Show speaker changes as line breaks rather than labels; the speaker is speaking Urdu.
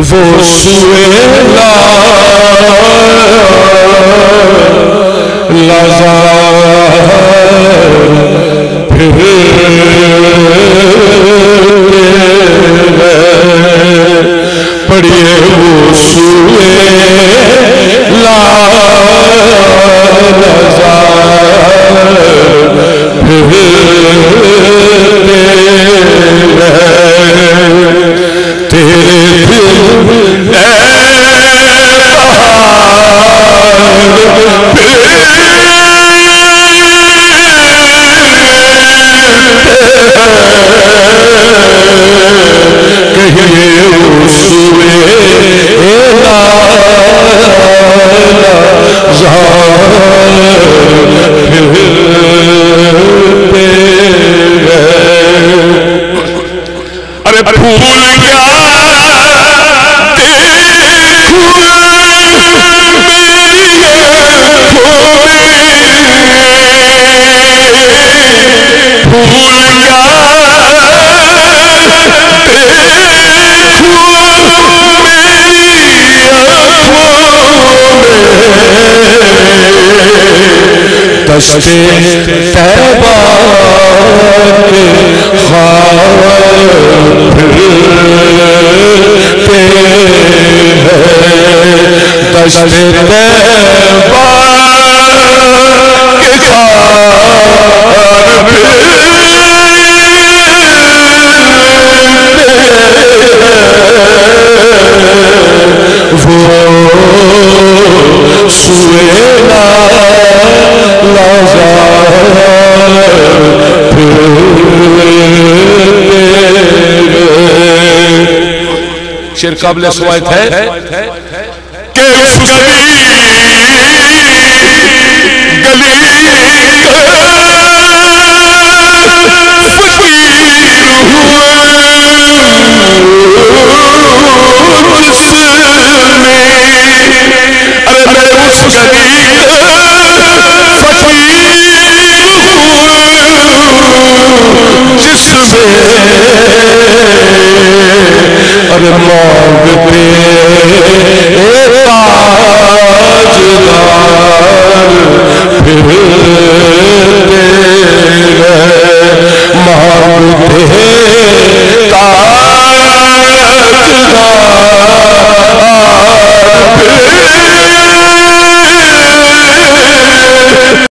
وہ سوئے پڑھیے وہ سوئے دشت طیبہ کے خواب پھرتے ہیں دشت طیبہ کے خواب وہ سوئے شیر قابل سوایت ہے کہ اس گلی فقیر ہوئے جس میں ارے اس گلی فقیر ہوئے جس میں